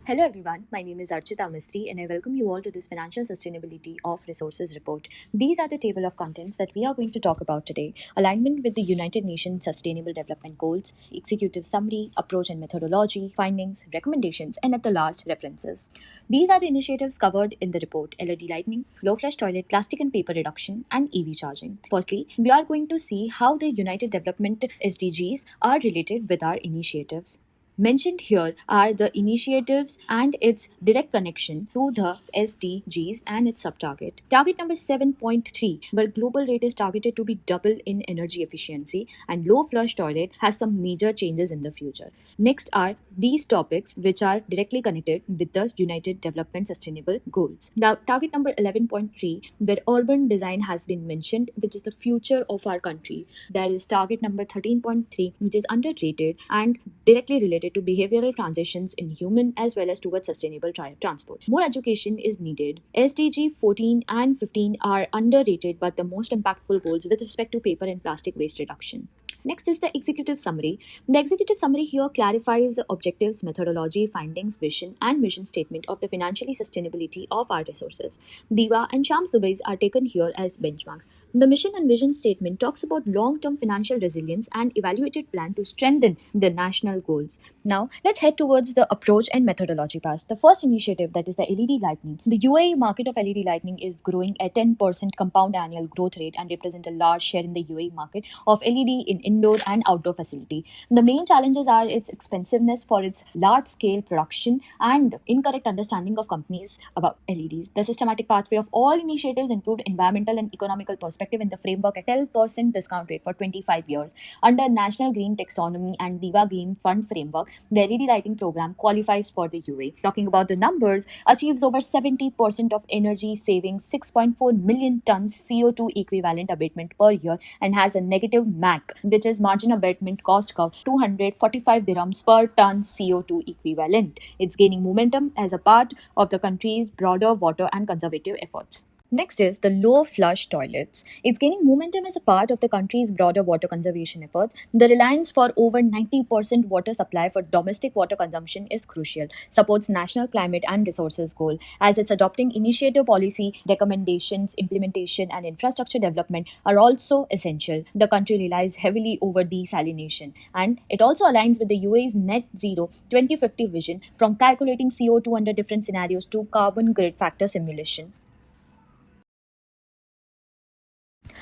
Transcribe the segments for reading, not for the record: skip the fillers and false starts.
Hello everyone, my name is Archita Mistry and I welcome you all to this Financial Sustainability of Resources report. These are the table of contents that we are going to talk about today. Alignment with the United Nations Sustainable Development Goals, executive summary, approach and methodology, findings, recommendations, and at the last, references. These are the initiatives covered in the report: LED lighting, low flush toilet, plastic and paper reduction, and EV charging. Firstly, we are going to see how the United Development SDGs are related with our initiatives. Mentioned here are the initiatives and its direct connection to the SDGs and its subtarget. Target number 7.3, where global rate is targeted to be double in energy efficiency and low flush toilet has some major changes in the future. Next are these topics which are directly connected with the United Development Sustainable Goals. Now, target number 11.3, where urban design has been mentioned, which is the future of our country. There is target number 13.3, which is underrated and directly related to behavioral transitions in human as well as towards sustainable transport. More education is needed. SDG 14 and 15 are underrated but the most impactful goals with respect to paper and plastic waste reduction. Next is the executive summary. The executive summary here clarifies the objectives, methodology, findings, vision, and mission statement of the financially sustainability of our resources. Diva and Shams Dubai's are taken here as benchmarks. The mission and vision statement talks about long-term financial resilience and evaluated plan to strengthen the national goals. Now, let's head towards the approach and methodology part. The first initiative, that is the LED lighting. The UAE market of LED lighting is growing at 10% compound annual growth rate and represent a large share in the UAE market of LED in indoor and outdoor facility. The main challenges are its expensiveness for its large-scale production and incorrect understanding of companies about LEDs. The systematic pathway of all initiatives include environmental and economical perspective in the framework at 10% discount rate for 25 years. Under National Green Taxonomy and Diva Green Fund framework, the LED lighting program qualifies for the UA. Talking about the numbers, achieves over 70% of energy savings, 6.4 million tons CO2 equivalent abatement per year, and has a negative MAC, which is margin abatement cost curve, 245 dirhams per ton CO2 equivalent. It's gaining momentum as a part of the country's broader water and conservative efforts. Next is the low flush toilets. It's gaining momentum as a part of the country's broader water conservation efforts. The reliance for over 90% water supply for domestic water consumption is crucial, supports national climate and resources goal, as it's adopting initiative policy, recommendations, implementation, and infrastructure development are also essential. The country relies heavily over desalination, and it also aligns with the UAE's net zero 2050 vision, from calculating CO2 under different scenarios to carbon grid factor simulation.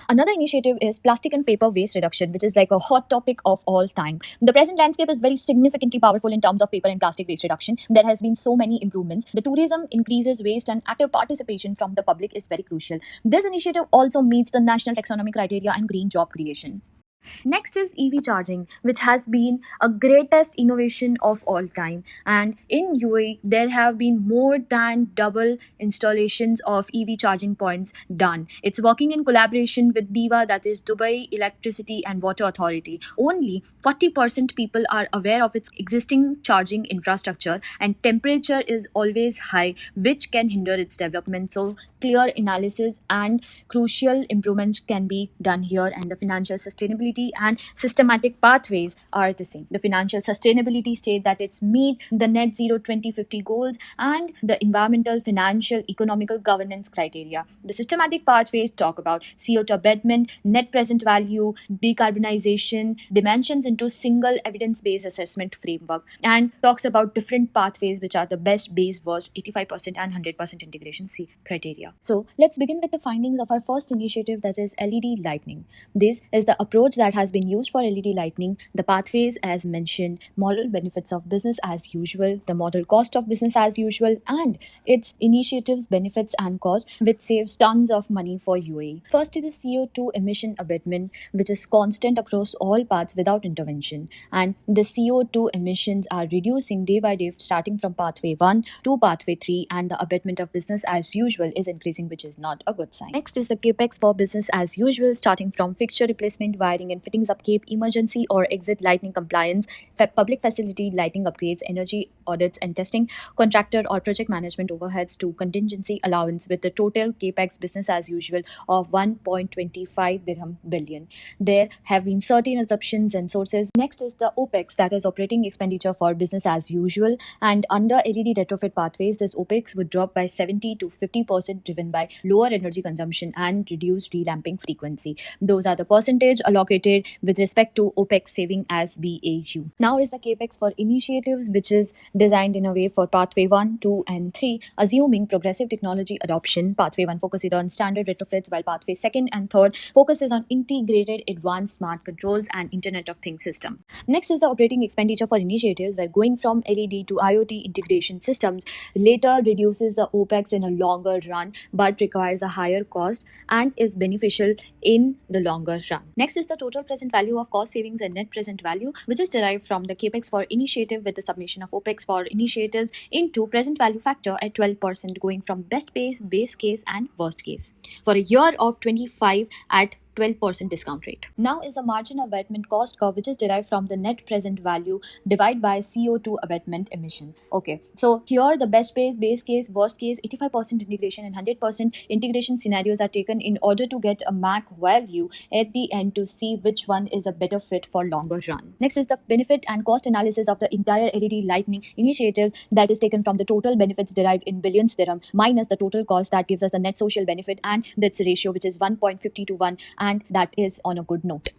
Another initiative is plastic and paper waste reduction, which is like a hot topic of all time. The present landscape is very significantly powerful in terms of paper and plastic waste reduction. There has been so many improvements. The tourism increases waste and active participation from the public is very crucial. This initiative also meets the national taxonomy criteria and green job creation. Next is EV charging, which has been a greatest innovation of all time. And in UAE, there have been more than double installations of EV charging points done. It's working in collaboration with DEWA, that is Dubai Electricity and Water Authority. Only 40% people are aware of its existing charging infrastructure, and temperature is always high, which can hinder its development. So, clear analysis and crucial improvements can be done here, and the financial sustainability and systematic pathways are the same. The financial sustainability state that it's meet the net zero 2050 goals and the environmental, financial, economical governance criteria. The systematic pathways talk about CO2 abatement, net present value, decarbonization, dimensions into single evidence-based assessment framework, and talks about different pathways which are the best, base, worst, 85% and 100% integration C criteria. So let's begin with the findings of our first initiative, that is LED lighting. This is the approach that has been used for LED lighting. The pathways as mentioned, model benefits of business as usual, the model cost of business as usual, and its initiatives, benefits and cost, which saves tons of money for UAE. First is the CO2 emission abatement, which is constant across all paths without intervention, and the CO2 emissions are reducing day by day starting from pathway 1 to pathway 3, and the abatement of business as usual is increasing, which is not a good sign. Next is the capex for business as usual, starting from fixture replacement, wiring and fittings upkeep, emergency or exit lighting compliance, public facility lighting upgrades, energy audits and testing, contractor or project management overheads to contingency allowance, with the total capex business as usual of 1.25 dirham billion. There have been certain assumptions and sources. Next is the OPEX, that is operating expenditure for business as usual. And under LED retrofit pathways, this OPEX would drop by 70 to 50%, driven by lower energy consumption and reduced relamping frequency. Those are the percentage allocated with respect to OPEX saving as BAU. Now is the capex for initiatives, which is designed in a way for pathway 1, 2, and 3, assuming progressive technology adoption. Pathway 1 focuses on standard retrofits, while pathway 2nd and 3rd focuses on integrated advanced smart controls and Internet of Things system. Next is the operating expenditure for initiatives, where going from LED to IoT integration systems later reduces the OPEX in a longer run but requires a higher cost and is beneficial in the longer run. Next is the total present value of cost savings and net present value, which is derived from the capex for initiative with the submission of OPEX for initiatives into present value factor at 12%, going from best case, base case, and worst case for a year of 25 at 12% discount rate. Now is the margin abatement cost curve, which is derived from the net present value divided by CO2 abatement emission. Okay, so here the best case, base case, worst case, 85% integration and 100% integration scenarios are taken in order to get a MAC value at the end to see which one is a better fit for longer run. Next is the benefit and cost analysis of the entire LED lighting initiatives, that is taken from the total benefits derived in billions dirham minus the total cost. That gives us the net social benefit, and that's a ratio which is 1.50 to 1, and that is on a good note.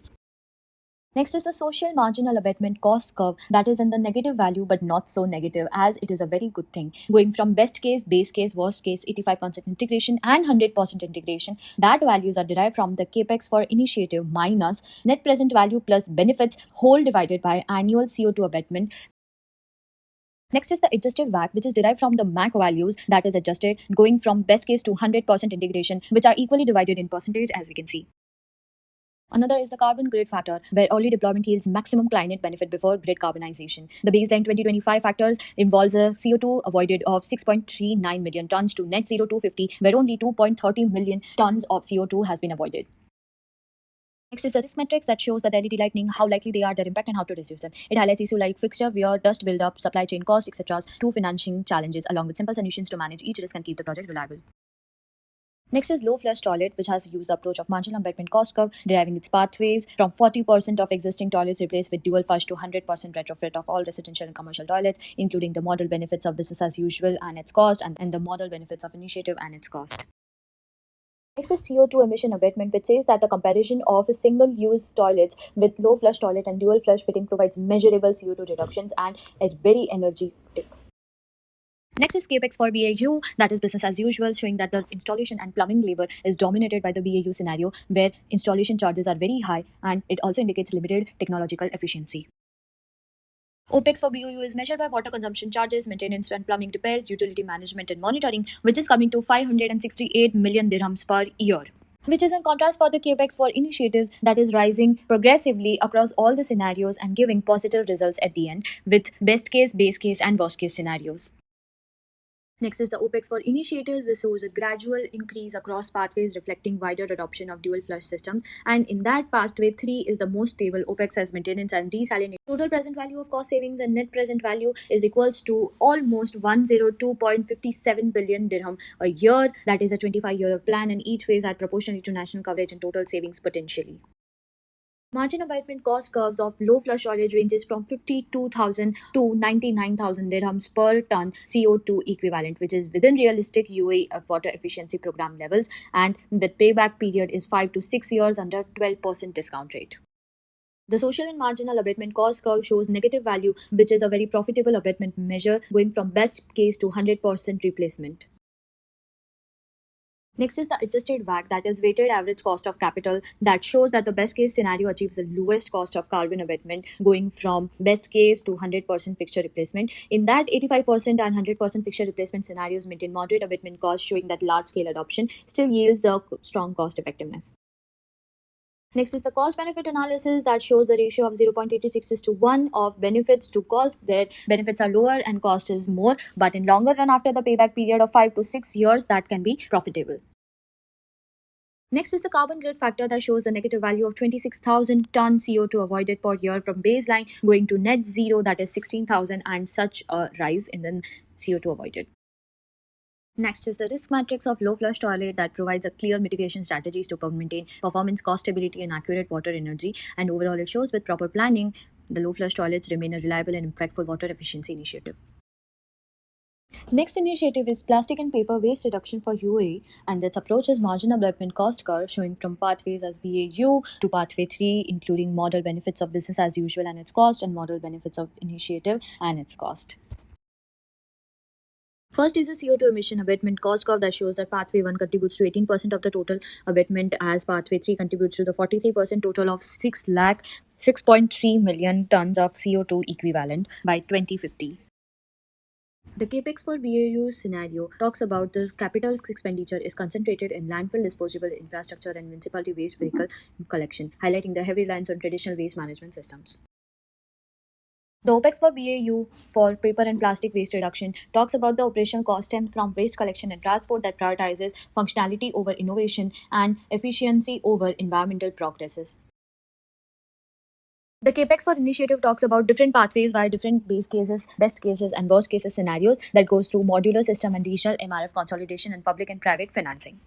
Next is the social marginal abatement cost curve, that is in the negative value but not so negative, as it is a very good thing. Going from best case, base case, worst case, 85% integration and 100% integration, that values are derived from the capex for initiative minus net present value plus benefits whole divided by annual CO2 abatement. Next is the adjusted WACC, which is derived from the MAC values, that is adjusted, going from best case to 100% integration, which are equally divided in percentage, as we can see. Another is the carbon grid factor, where early deployment yields maximum climate benefit before grid carbonization. The baseline 2025 factors involves a CO2 avoided of 6.39 million tons to net zero 250, where only 2.30 million tons of CO2 has been avoided. Next is the risk metrics, that shows that LED lighting, how likely they are, their impact, and how to reduce them. It highlights issues like fixture wear, dust buildup, supply chain cost, etc. to financing challenges, along with simple solutions to manage each risk and keep the project reliable. Next is low flush toilet, which has used the approach of marginal abatement cost curve, deriving its pathways from 40% of existing toilets replaced with dual flush to 100% retrofit of all residential and commercial toilets, including the model benefits of business as usual and its cost, and the model benefits of initiative and its cost. Next is CO2 emission abatement, which says that the comparison of single-use toilets with low flush toilet and dual flush fitting provides measurable CO2 reductions and is very energetic. Next is capex for BAU, that is business as usual, showing that the installation and plumbing labor is dominated by the BAU scenario, where installation charges are very high, and it also indicates limited technological efficiency. OPEX for BOU is measured by water consumption charges, maintenance and plumbing repairs, utility management and monitoring, which is coming to 568 million dirhams per year, which is in contrast for the capex for initiatives, that is rising progressively across all the scenarios and giving positive results at the end, with best case, base case, and worst case scenarios. Next is the OPEX for initiatives, which shows a gradual increase across pathways, reflecting wider adoption of dual flush systems. And in that pathway 3 is the most stable. OPEX as maintenance and desalination. Total present value of cost savings and net present value is equals to almost 102.57 billion dirham a year. That is a 25-year plan, and each phase had proportionally to national coverage and total savings potentially. Margin abatement cost curves of low flush toilet ranges from 52,000 to 99,000 dirhams per ton CO2 equivalent, which is within realistic UAE water efficiency program levels, and the payback period is 5 to 6 years under 12% discount rate. The social and marginal abatement cost curve shows negative value, which is a very profitable abatement measure, going from best case to 100% replacement. Next is the adjusted WACC, that is weighted average cost of capital, that shows that the best case scenario achieves the lowest cost of carbon abatement, going from best case to 100% fixture replacement. In that, 85% and 100% fixture replacement scenarios maintain moderate abatement costs, showing that large scale adoption still yields the strong cost effectiveness. Next is the cost benefit analysis, that shows the ratio of 0.86:1 of benefits to cost. Their benefits are lower and cost is more, but in longer run, after the payback period of 5 to 6 years, that can be profitable. Next is the carbon grid factor that shows the negative value of 26,000 ton CO2 avoided per year from baseline going to net zero, that is 16,000, and such a rise in the CO2 avoided. Next is the risk matrix of low flush toilet that provides a clear mitigation strategies to maintain performance, cost stability, and accurate water energy. And overall, it shows with proper planning, the low flush toilets remain a reliable and impactful water efficiency initiative. Next initiative is plastic and paper waste reduction for UAE, and its approach is margin development cost curve showing from pathways as BAU to pathway 3, including model benefits of business as usual and its cost, and model benefits of initiative and its cost. First is the CO2 emission abatement cost curve that shows that pathway 1 contributes to 18% of the total abatement, as pathway 3 contributes to the 43% total of 6.3 million tons of CO2 equivalent by 2050. The capex for BAU scenario talks about the capital expenditure is concentrated in landfill disposable infrastructure and municipality waste vehicle collection, highlighting the heavy reliance on traditional waste management systems. The OPEX for BAU for paper and plastic waste reduction talks about the operational cost stemmed from waste collection and transport that prioritizes functionality over innovation and efficiency over environmental progresses. The capex for initiative talks about different pathways via different base cases, best cases, and worst cases scenarios that goes through modular system and regional MRF consolidation and public and private financing.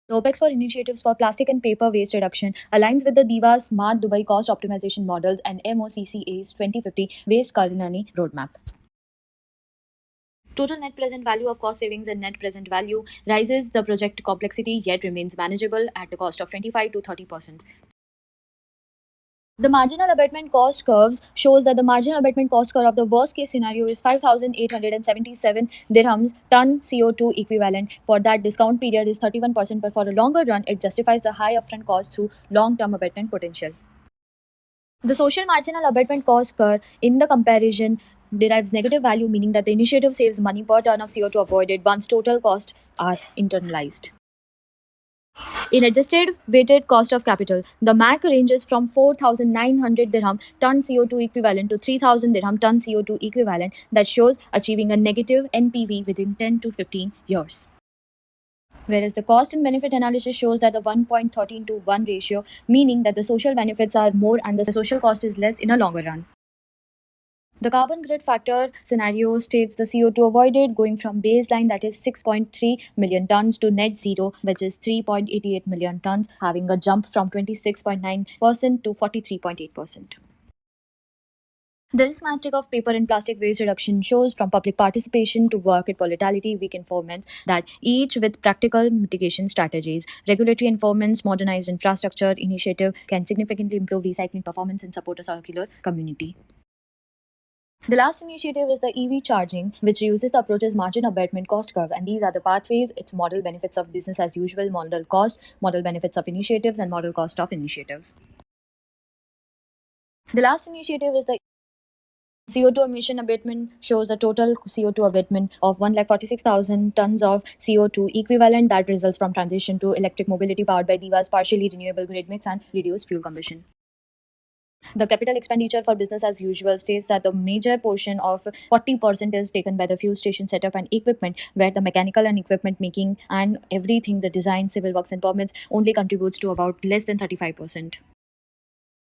The OPEX for initiatives for plastic and paper waste reduction aligns with the DIVA's Smart Dubai cost optimization models and MOCCA's 2050 waste cardinality roadmap. Total net present value of cost savings and net present value rises the project complexity yet remains manageable at the cost of 25 to 30%. The marginal abatement cost curves shows that the marginal abatement cost curve of the worst case scenario is 5,877 dirhams ton CO2 equivalent. For that discount period is 31%, but for a longer run, it justifies the high upfront cost through long-term abatement potential. The social marginal abatement cost curve in the comparison derives negative value, meaning that the initiative saves money per ton of CO2 avoided once total costs are internalized. In adjusted weighted cost of capital, the MAC ranges from 4,900 dirham ton CO2 equivalent to 3,000 dirham ton CO2 equivalent, that shows achieving a negative NPV within 10 to 15 years. Whereas the cost and benefit analysis shows that the 1.13 to 1 ratio, meaning that the social benefits are more and the social cost is less in a longer run. The carbon grid factor scenario states the CO2 avoided going from baseline, that is 6.3 million tons, to net zero, which is 3.88 million tons, having a jump from 26.9% to 43.8%. The risk matrix of paper and plastic waste reduction shows from public participation to market volatility, weak informants, that each with practical mitigation strategies, regulatory informants, modernized infrastructure initiative can significantly improve recycling performance and support a circular community. The last initiative is the EV charging, which uses the approach's margin abatement cost curve, and these are the pathways, its model benefits of business as usual, model cost, model benefits of initiatives, and model cost of initiatives. The last initiative is the CO2 emission abatement, shows the total CO2 abatement of 146,000 tons of CO2 equivalent that results from transition to electric mobility powered by DIVA's partially renewable grid mix and reduced fuel combustion. The capital expenditure for business as usual states that the major portion of 40% is taken by the fuel station setup and equipment, where the mechanical and equipment making and everything, the design, civil works, and permits only contributes to about less than 35%.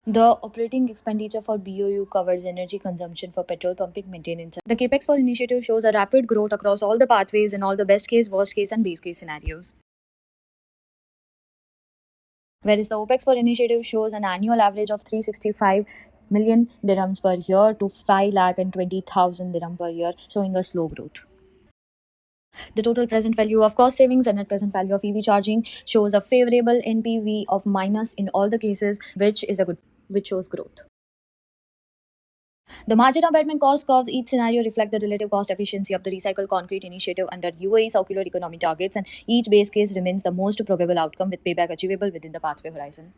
The operating expenditure for BOU covers energy consumption for petrol pumping maintenance. The capex for initiative shows a rapid growth across all the pathways in all the best case, worst case, and base case scenarios. Whereas the OPEX for initiative shows an annual average of 365 million dirhams per year to 5,20,000 dirham per year, showing a slow growth. The total present value of cost savings and net present value of EV charging shows a favorable NPV of minus in all the cases, which shows growth. The margin abatement cost curves each scenario reflect the relative cost efficiency of the recycled concrete initiative under UAE circular economy targets, and each base case remains the most probable outcome with payback achievable within the pathway horizon.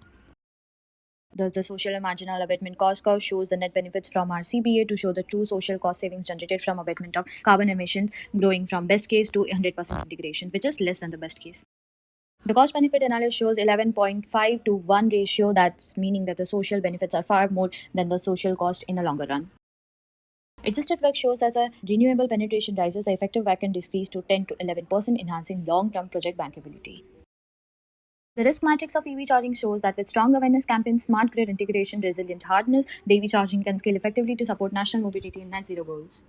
Thus, the social and marginal abatement cost curve shows the net benefits from RCBA to show the true social cost savings generated from abatement of carbon emissions, growing from best case to 100% integration, which is less than the best case. The cost benefit analysis shows 11.5 to 1 ratio, that's meaning that the social benefits are far more than the social cost in the longer run. Adjusted WACC shows that the renewable penetration rises, the effective WACC can decrease to 10 to 11%, enhancing long-term project bankability. The risk matrix of EV charging shows that with strong awareness campaigns, smart grid integration, resilient hardness, the EV charging can scale effectively to support national mobility and net zero goals.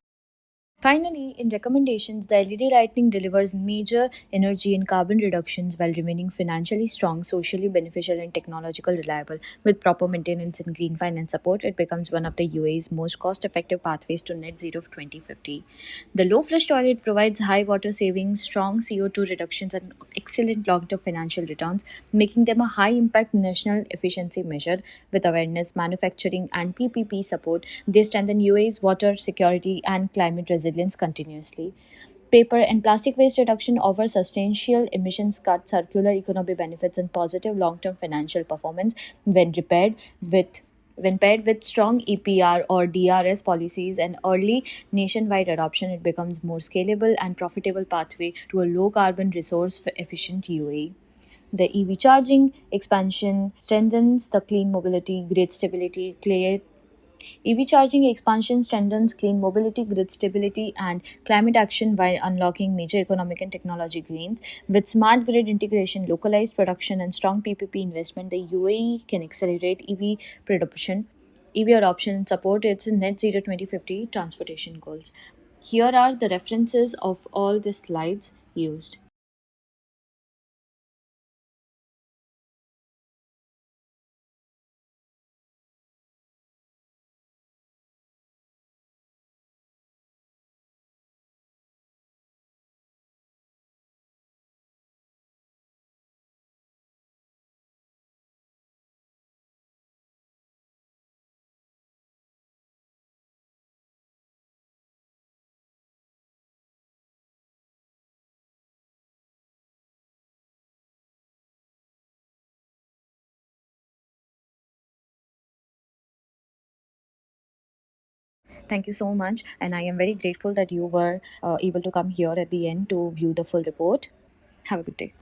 Finally, in recommendations, the LED lighting delivers major energy and carbon reductions while remaining financially strong, socially beneficial, and technological reliable. With proper maintenance and green finance support, it becomes one of the UAE's most cost effective pathways to net zero of 2050. The low flush toilet provides high water savings, strong CO2 reductions, and excellent long term financial returns, making them a high impact national efficiency measure. With awareness, manufacturing, and PPP support, they strengthen UAE's water security and climate resilience continuously. Paper and plastic waste reduction offer substantial emissions cuts, circular economy benefits, and positive long term financial performance with when paired with strong EPR or DRS policies and early nationwide adoption, it becomes more scalable and profitable pathway to a low carbon resource efficient UAE. The EV charging expansion strengthens the clean mobility, grid stability, EV charging expansion strengthens clean mobility, grid stability, and climate action while unlocking major economic and technology gains. With smart grid integration, localized production, and strong PPP investment, the UAE can accelerate EV adoption, and support its net zero 2050 transportation goals. Here are the references of all the slides used. Thank you so much, and I am very grateful that you were able to come here at the end to view the full report. Have a good day.